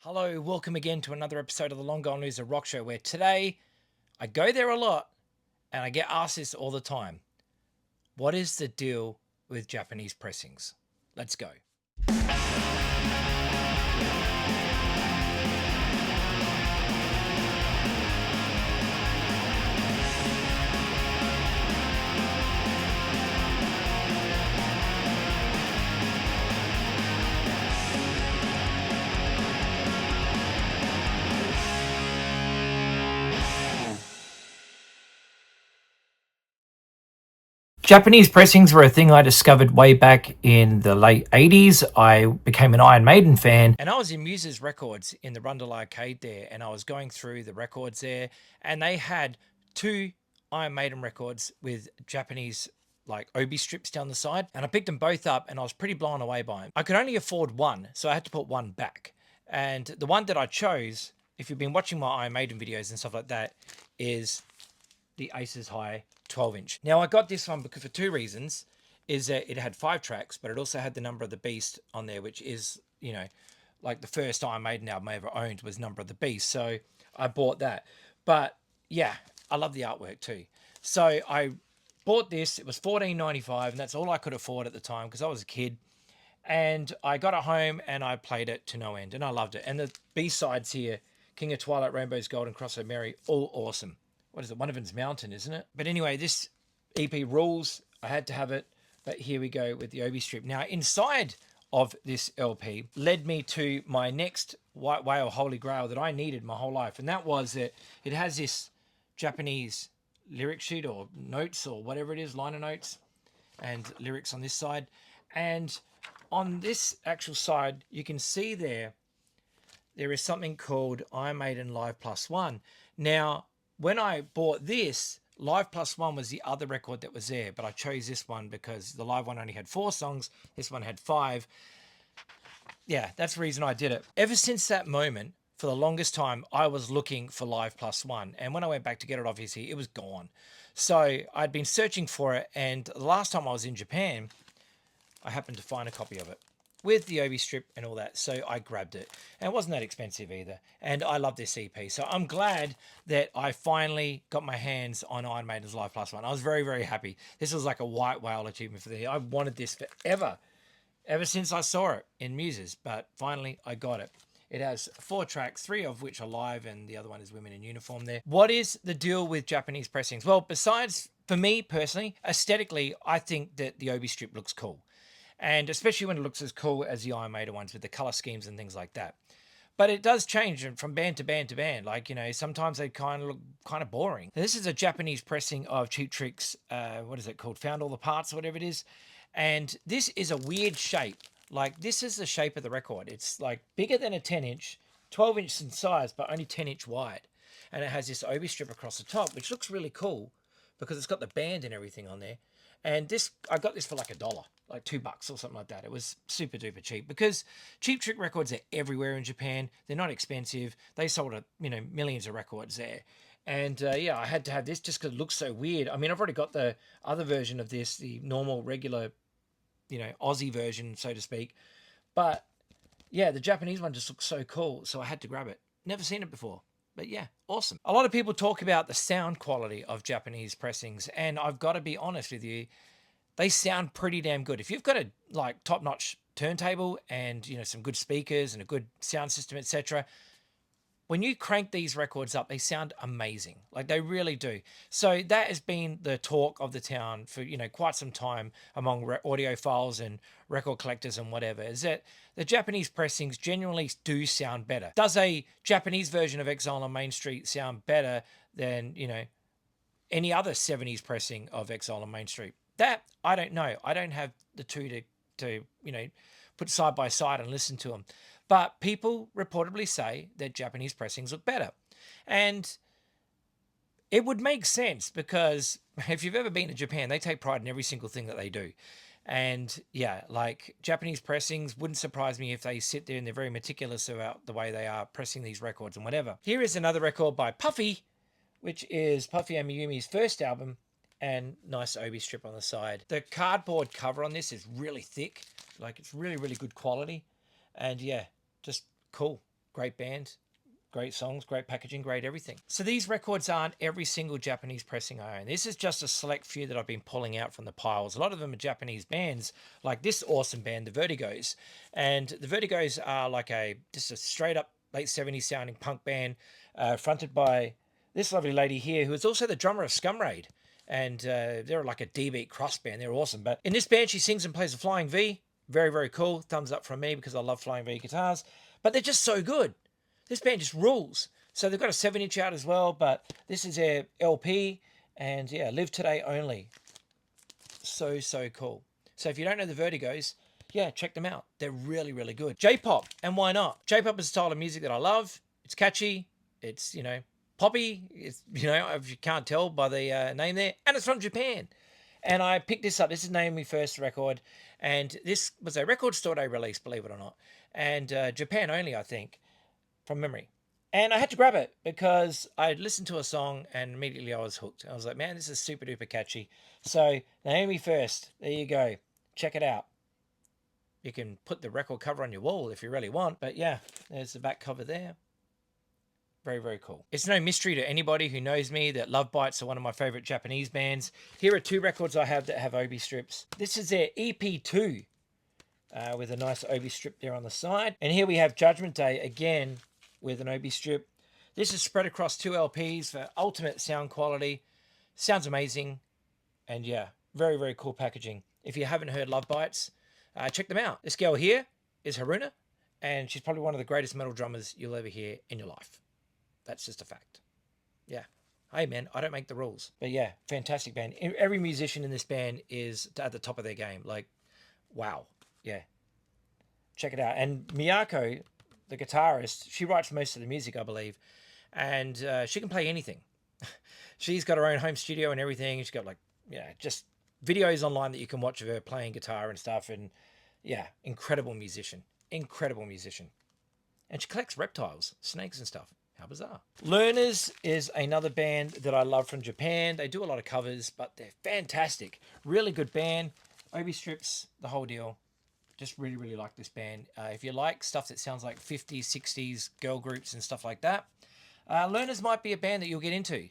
Hello, welcome again to another episode of the Long Gone Loser Rock Show, where today I go there a lot and I get asked this all the time. What is the deal with Japanese pressings? Let's go. Japanese pressings were a thing I discovered way back in the late 80s. I became an Iron Maiden fan. And I was in Muses Records in the Rundle Arcade there, and I was going through the records there, and they had two Iron Maiden records with Japanese like obi strips down the side, and I picked them both up and I was pretty blown away by them. I could only afford one, so I had to put one back. And the one that I chose, if you've been watching my Iron Maiden videos and stuff like that, is the Aces High 12-inch. Now I got this one because for two reasons. Is that it had 5 tracks, but it also had the Number of the Beast on there, which is, you know, like the first Iron Maiden album I ever owned was Number of the Beast. So I bought that. But yeah, I love the artwork too. So I bought this. It was $14.95, and that's all I could afford at the time because I was a kid. And I got it home and I played it to no end, and I loved it. And the B-sides here, King of Twilight, Rainbow's Gold, and Cross of Mary, all awesome. What is it? One of them's Mountain, isn't it? But anyway, this EP rules. I had to have it. But here we go with the obi strip. Now, inside of this LP led me to my next White Whale Holy Grail that I needed my whole life. And that was that it has this Japanese lyric sheet or notes or whatever it is, liner notes and lyrics on this side. And on this actual side, you can see there is something called Iron Maiden Live Plus One. Now, when I bought this, Live Plus One was the other record that was there, but I chose this one because the live one only had 4 songs. This one had 5. Yeah, that's the reason I did it. Ever since that moment, for the longest time, I was looking for Live Plus One. And when I went back to get it, obviously, it was gone. So I'd been searching for it. And the last time I was in Japan, I happened to find a copy of it with the obi strip and all that, so I grabbed it, and it wasn't that expensive either, and I love this EP, so I'm glad that I finally got my hands on Iron Maiden's Live Plus One. I was very, very happy. This was like a white whale achievement for the year. I wanted this forever, ever since I saw it in Muses, but finally I got it. It has 4 tracks, 3 of which are live, and the other one is Women in Uniform there. What is the deal with Japanese pressings? Well, besides, for me personally, aesthetically, I think that the obi strip looks cool. And especially when it looks as cool as the Iron Maiden ones with the color schemes and things like that. But it does change from band to band to band. Like, you know, sometimes they kind of look kind of boring. Now, this is a Japanese pressing of Cheap Trick's, what is it called? Found All the Parts or whatever it is. And this is a weird shape. Like, this is the shape of the record. It's like bigger than a 10-inch, 12-inch in size, but only 10-inch wide. And it has this obi strip across the top, which looks really cool because it's got the band and everything on there. And this, I got this for like $1, like $2 or something like that. It was super duper cheap because Cheap Trick records are everywhere in Japan. They're not expensive. They sold millions of records there. And yeah, I had to have this just because it looks so weird. I mean, I've already got the other version of this, the normal, regular, Aussie version, so to speak. But yeah, the Japanese one just looks so cool. So I had to grab it. Never seen it before. But yeah, awesome. A lot of people talk about the sound quality of Japanese pressings, and I've got to be honest with you, they sound pretty damn good. If you've got a like top-notch turntable and some good speakers and a good sound system, etc., when you crank these records up, they sound amazing. Like they really do. So that has been the talk of the town for quite some time among audiophiles and record collectors and whatever, is that the Japanese pressings genuinely do sound better. Does a Japanese version of Exile on Main Street sound better than any other 70s pressing of Exile on Main Street? That I don't know. I don't have the two to put side by side and listen to them. But people reportedly say that Japanese pressings look better. And it would make sense because if you've ever been to Japan, they take pride in every single thing that they do. And yeah, like Japanese pressings, wouldn't surprise me if they sit there and they're very meticulous about the way they are pressing these records and whatever. Here is another record by Puffy, which is Puffy and Mayumi's first album, and nice obi strip on the side. The cardboard cover on this is really thick. Like it's really, really good quality. And yeah, just cool Great band, great songs, great packaging, great everything. So these records aren't every single Japanese pressing I own. This is just a select few that I've been pulling out from the piles. A lot of them are Japanese bands, like this awesome band, the Vertigos. And the Vertigos are like just a straight up late 70s sounding punk band, fronted by this lovely lady here, who is also the drummer of Scumraid. And they're like a D-beat cross band. They're awesome. But in this band, she sings and plays a flying V. Very, very cool. Thumbs up from me because I love flying V guitars. But they're just so good. This band just rules. So they've got a 7-inch out as well, but this is their LP. And yeah, live today only. So, so cool. So if you don't know the Vertigos, yeah, check them out. They're really, really good. J-pop, and why not? J-pop is a style of music that I love. It's catchy. It's, poppy. It's, if you can't tell by the name there. And it's from Japan. And I picked this up. This is Naomi First record. And this was a record store day release, believe it or not. And Japan only, I think, from memory. And I had to grab it because I listened to a song and immediately I was hooked. I was like, man, this is super duper catchy. So Naomi First, there you go. Check it out. You can put the record cover on your wall if you really want. But yeah, there's the back cover there. Very, very cool. It's no mystery to anybody who knows me that Love Bites are one of my favorite Japanese bands. Here are 2 records I have that have obi strips. This is their EP2 with a nice obi strip there on the side. And here we have Judgment Day again with an obi strip. This is spread across 2 LPs for ultimate sound quality. Sounds amazing. And yeah, very, very cool packaging. If you haven't heard Love Bites, check them out. This girl here is Haruna, and she's probably one of the greatest metal drummers you'll ever hear in your life. That's just a fact. Yeah. Hey, man, I don't make the rules. But yeah, fantastic band. Every musician in this band is at the top of their game. Like, wow. Yeah. Check it out. And Miyako, the guitarist, she writes most of the music, I believe. And she can play anything. She's got her own home studio and everything. She's got just videos online that you can watch of her playing guitar and stuff. And yeah, incredible musician. Incredible musician. And she collects reptiles, snakes and stuff. How bizarre. Learners is another band that I love from Japan. They do a lot of covers, but they're fantastic. Really good band. Obi strips, the whole deal. Just really, really like this band. If you like stuff that sounds like 50s, 60s girl groups and stuff like that, Learners might be a band that you'll get into.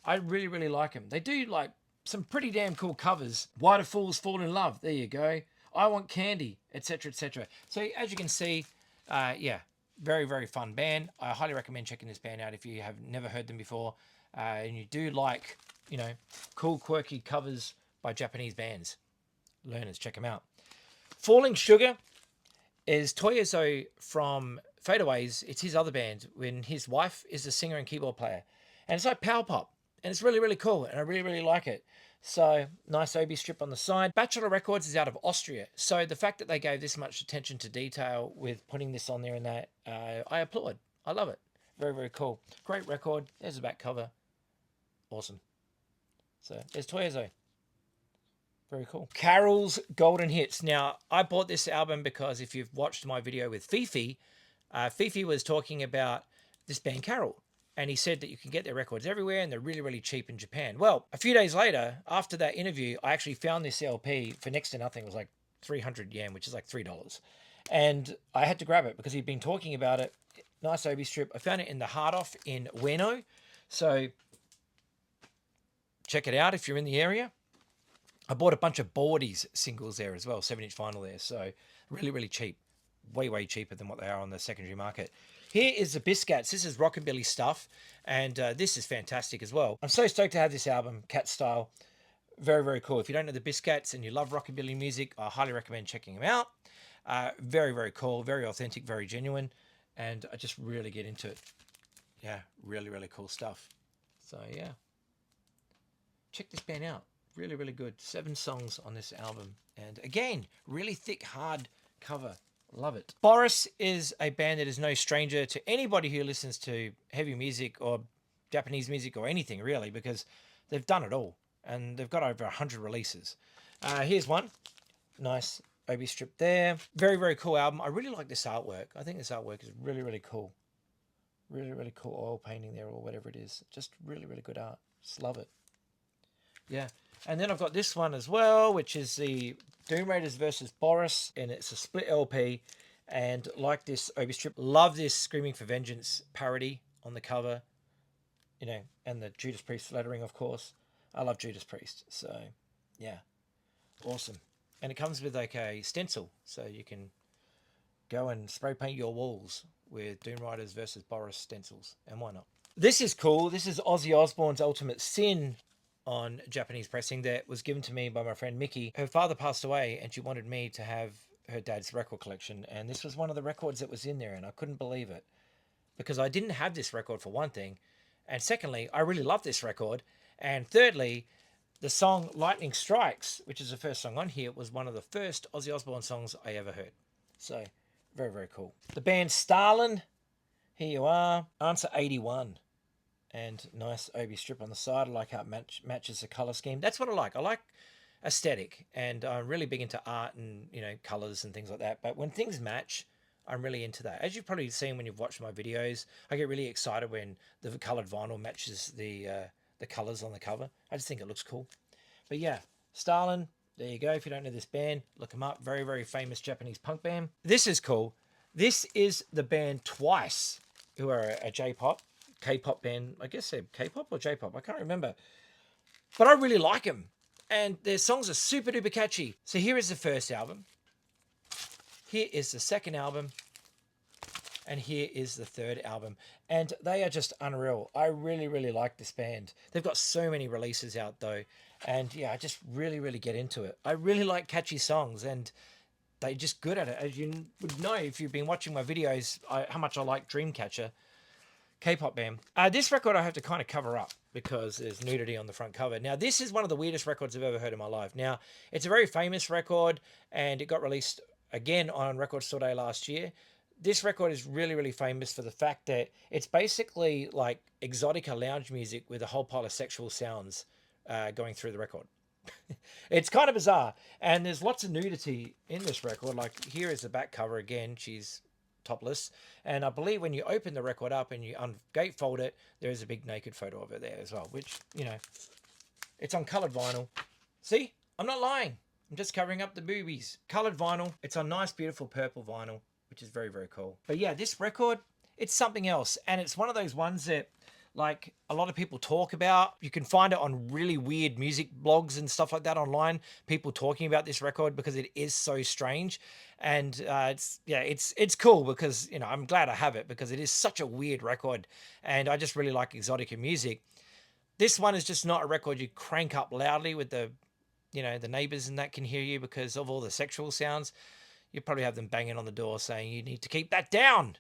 I really, really like them. They do like some pretty damn cool covers. Why do Fools Fall in Love? There you go. I Want Candy, etc., etc. So as you can see, yeah, very, very fun band. I highly recommend checking this band out if you have never heard them before. And you do like, cool, quirky covers by Japanese bands. Learners, check them out. Falling Sugar is Toyozo from Fadeaways. It's his other band when his wife is a singer and keyboard player. And it's like power pop. And it's really, really cool. And I really, really like it. So, nice obi strip on the side. Bachelor Records is out of Austria. So, the fact that they gave this much attention to detail with putting this on there and that, I applaud. I love it. Very, very cool. Great record. There's the back cover. Awesome. So, there's Toyozo. Very cool. Carol's Golden Hits. Now, I bought this album because if you've watched my video with Fifi, Fifi was talking about this band Carol. And he said that you can get their records everywhere and they're really, really cheap in Japan. Well, a few days later, after that interview, I actually found this LP for next to nothing. It was like 300 yen, which is like $3. And I had to grab it because he'd been talking about it. Nice obi strip. I found it in the Hard Off in Ueno. So check it out if you're in the area. I bought a bunch of Boris singles there as well, 7-inch vinyl there. So really, really cheap. Way, way cheaper than what they are on the secondary market. Here is the Biscats. This is rockabilly stuff, and this is fantastic as well. I'm so stoked to have this album, Cat Style. Very, very cool. If you don't know the Biscats and you love rockabilly music, I highly recommend checking them out. Very, very cool, very authentic, very genuine, and I just really get into it. Yeah, really, really cool stuff. So, yeah. Check this band out. Really, really good. 7 songs on this album. And again, really thick, hard cover. Love it. Boris is a band that is no stranger to anybody who listens to heavy music or Japanese music or anything really, because they've done it all and they've got over 100 releases. Here's one. Nice obi strip there. Very, very cool album. I really like this artwork. I think this artwork is really, really cool. Really, really cool oil painting there or whatever it is. Just really, really good art. Just love it. Yeah. And then I've got this one as well, which is the Doom Raiders versus Boris, and it's a split LP. And like this Obi strip, love this Screaming for Vengeance parody on the cover, you know, and the Judas Priest lettering, of course. I love Judas Priest, so yeah, awesome. And it comes with like a stencil, so you can go and spray paint your walls with Doom Riders versus Boris stencils, and why not? This is cool. This is Ozzy Osbourne's Ultimate Sin on Japanese pressing that was given to me by my friend Mickey. Her father passed away, and she wanted me to have her dad's record collection, and this was one of the records that was in there, and I couldn't believe it because I didn't have this record for one thing, and secondly, I really love this record, and thirdly, the song Lightning Strikes, which is the first song on here, was one of the first Ozzy Osbourne songs I ever heard. So, very, very cool. The band Stalin, here you are, Answer 81. And nice Obi strip on the side. I like how it matches the colour scheme. That's what I like. I like aesthetic, and I'm really big into art and, you know, colours and things like that. But when things match, I'm really into that. As you've probably seen when you've watched my videos, I get really excited when the coloured vinyl matches the colours on the cover. I just think it looks cool. But yeah, Stalin, there you go. If you don't know this band, look them up. Very, very famous Japanese punk band. This is cool. This is the band Twice, who are a J-pop, K-pop band. I guess they're K-pop or J-pop. I can't remember. But I really like them. And their songs are super duper catchy. So here is the first album. Here is the second album. And here is the third album. And they are just unreal. I really, really like this band. They've got so many releases out though. And yeah, I just really, really get into it. I really like catchy songs, and they're just good at it. As you would know if you've been watching my videos, how much I like Dreamcatcher, K-pop band. This record I have to kind of cover up because there's nudity on the front cover. Now, this is one of the weirdest records I've ever heard in my life. Now, it's a very famous record, and it got released again on Record Store Day last year. This record is really, really famous for the fact that it's basically like exotica lounge music with a whole pile of sexual sounds going through the record. It's kind of bizarre, and there's lots of nudity in this record. Like, here is the back cover again. She's topless, and I believe when you open the record up and you gatefold it, there is a big naked photo of her there as well, which, you know, it's on coloured vinyl. See, I'm not lying. I'm just covering up the boobies. Coloured vinyl. It's on nice, beautiful purple vinyl, which is very, very cool. But yeah, this record, it's something else, and it's one of those ones that, like, a lot of people talk about. You can find it on really weird music blogs and stuff like that online, people talking about this record because it is so strange. And it's cool because, you know, I'm glad I have it because it is such a weird record, and I just really like exotica music. This one is just not a record you crank up loudly with the, you know, the neighbors and that can hear you because of all the sexual sounds. You probably have them banging on the door saying you need to keep that down.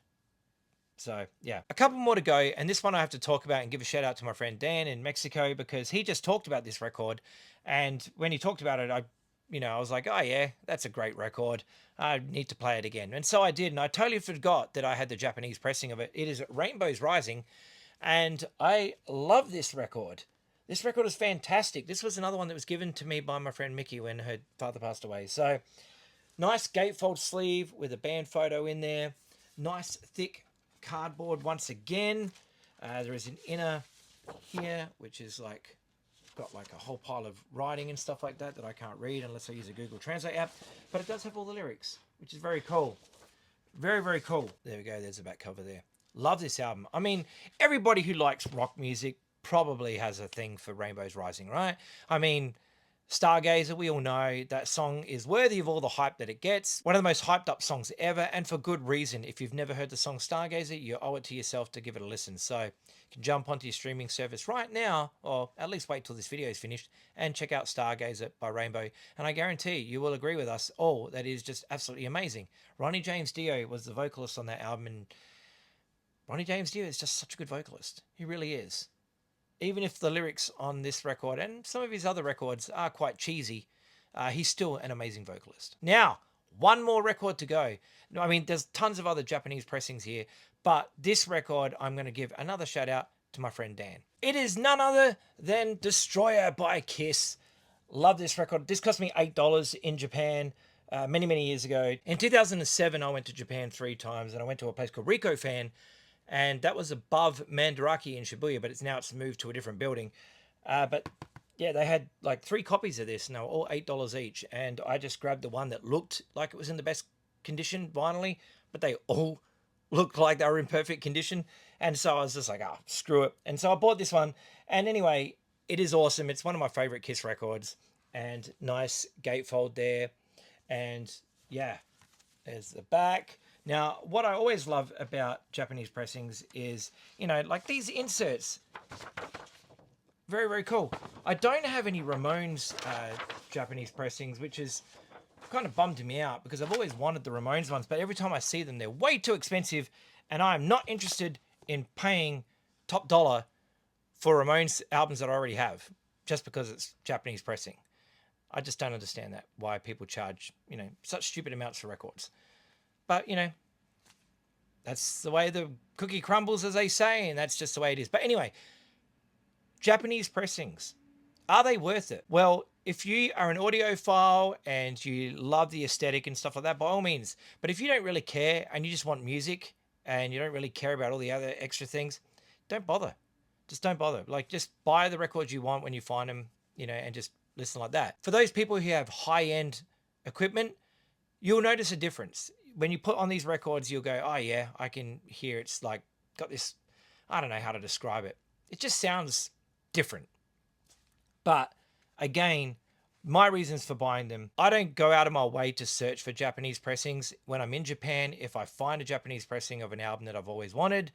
So, yeah, a couple more to go. And this one I have to talk about and give a shout out to my friend Dan in Mexico because he just talked about this record. And when he talked about it, I was like, oh, yeah, that's a great record. I need to play it again. And so I did. And I totally forgot that I had the Japanese pressing of it. It is Rainbows Rising. And I love this record. This record is fantastic. This was another one that was given to me by my friend Mickey when her father passed away. So, nice gatefold sleeve with a band photo in there. Nice, thick cardboard once again. There is an inner here which is like got like a whole pile of writing and stuff like that I can't read unless I use a Google Translate app, but it does have all the lyrics, which is very cool. Very, very cool. There we go, there's the back cover there. Love this album. I mean, everybody who likes rock music probably has a thing for Rainbows Rising, right? I mean, Stargazer, we all know that song is worthy of all the hype that it gets. One of the most hyped up songs ever, and for good reason. If you've never heard the song Stargazer, you owe it to yourself to give it a listen. So you can jump onto your streaming service right now, or at least wait till this video is finished, and check out Stargazer by Rainbow. And I guarantee you will agree with us all that is just absolutely amazing. Ronnie James Dio was the vocalist on that album, and Ronnie James Dio is just such a good vocalist. He really is. Even if the lyrics on this record and some of his other records are quite cheesy, he's still an amazing vocalist. Now, one more record to go. I mean, there's tons of other Japanese pressings here, but this record, I'm going to give another shout out to my friend Dan. It is none other than Destroyer by Kiss. Love this record. This cost me $8 in Japan many, many years ago. In 2007, I went to Japan 3 times, and I went to a place called Rico Fan, and that was above Mandarake in Shibuya, but it's moved to a different building. But yeah, they had like 3 copies of this, and they were all $8 each. And I just grabbed the one that looked like it was in the best condition vinylly, but they all looked like they were in perfect condition. And so I was just like, oh, screw it. And so I bought this one. And anyway, it is awesome. It's one of my favorite Kiss records, and nice gatefold there. And yeah, there's the back. Now, what I always love about Japanese pressings is, you know, like these inserts. Very, very cool. I don't have any Ramones Japanese pressings, which is kind of bummed me out because I've always wanted the Ramones ones, but every time I see them, they're way too expensive, and I'm not interested in paying top dollar for Ramones albums that I already have just because it's Japanese pressing. I just don't understand that, why people charge, you know, such stupid amounts for records. But, you know, that's the way the cookie crumbles, as they say, and that's just the way it is. But anyway, Japanese pressings, are they worth it? Well, if you are an audiophile and you love the aesthetic and stuff like that, by all means. But if you don't really care and you just want music and you don't really care about all the other extra things, don't bother. Just don't bother. Like, just buy the records you want when you find them, you know, and just listen like that. For those people who have high-end equipment, you'll notice a difference. When you put on these records, you'll go, oh yeah, I can hear it's like got this, I don't know how to describe it. It just sounds different. But again, my reasons for buying them, I don't go out of my way to search for Japanese pressings. When I'm in Japan, if I find a Japanese pressing of an album that I've always wanted,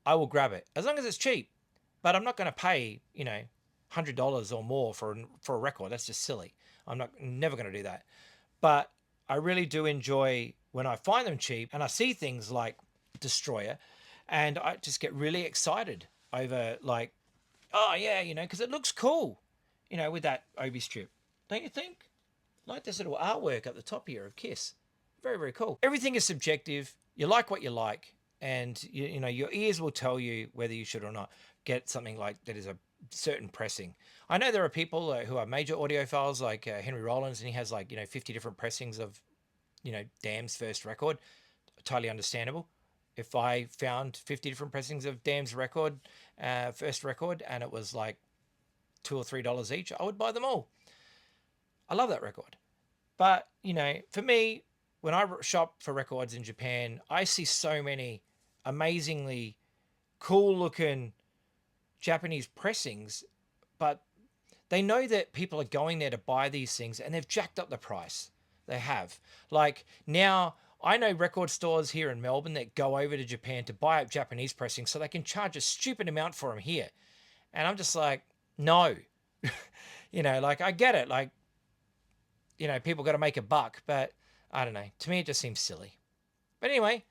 I will grab it, as long as it's cheap. But I'm not going to pay, you know, $100 or more for a record. That's just silly. Never going to do that. But I really do enjoy when I find them cheap and I see things like Destroyer, and I just get really excited over, like, oh yeah, you know, because it looks cool, you know, with that Obi strip, don't you think? Like this little artwork at the top here of Kiss. Very, very cool. Everything is subjective. You like what you like, and you know, your ears will tell you whether you should or not get something like that is a certain pressing. I know there are people who are major audiophiles, like Henry Rollins, and he has, like, you know, 50 different pressings of, you know, Damn's first record. Totally understandable. If I found 50 different pressings of Damn's record, first record, and it was like $2 or $3 each, I would buy them all. I love that record. But, you know, for me, when I shop for records in Japan, I see so many amazingly cool looking Japanese pressings, but they know that people are going there to buy these things, and they've jacked up the price. They have. Like, now, I know record stores here in Melbourne that go over to Japan to buy up Japanese pressings so they can charge a stupid amount for them here. And I'm just like, no. You know, like, I get it. Like, you know, people got to make a buck, but I don't know. To me, it just seems silly. But anyway,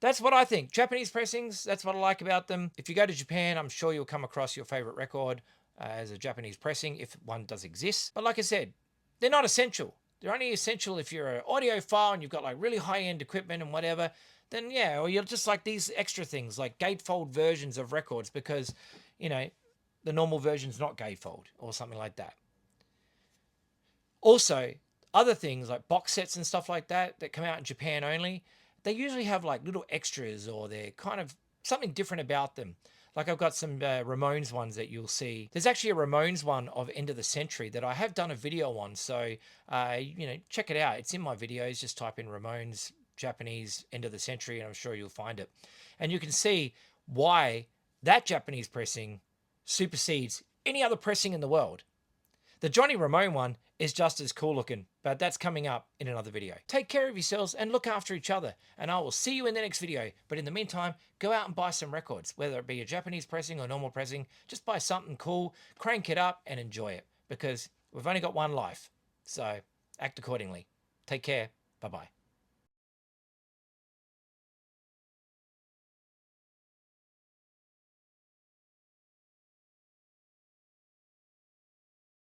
that's what I think. Japanese pressings, that's what I like about them. If you go to Japan, I'm sure you'll come across your favorite record as a Japanese pressing, if one does exist. But like I said, they're not essential. They're only essential if you're an audiophile and you've got like really high-end equipment and whatever. Then yeah, or you're just like these extra things like gatefold versions of records because, you know, the normal version's not gatefold or something like that. Also, other things like box sets and stuff like that that come out in Japan only, they usually have like little extras, or they're kind of something different about them. Like, I've got some Ramones ones that you'll see. There's actually a Ramones one of End of the Century that I have done a video on. So, you know, check it out. It's in my videos. Just type in Ramones Japanese End of the Century and I'm sure you'll find it. And you can see why that Japanese pressing supersedes any other pressing in the world. The Johnny Ramone one is just as cool looking, but that's coming up in another video. Take care of yourselves and look after each other, and I will see you in the next video. But in the meantime, go out and buy some records, whether it be a Japanese pressing or normal pressing. Just buy something cool, crank it up and enjoy it, because we've only got one life. So act accordingly. Take care. Bye-bye.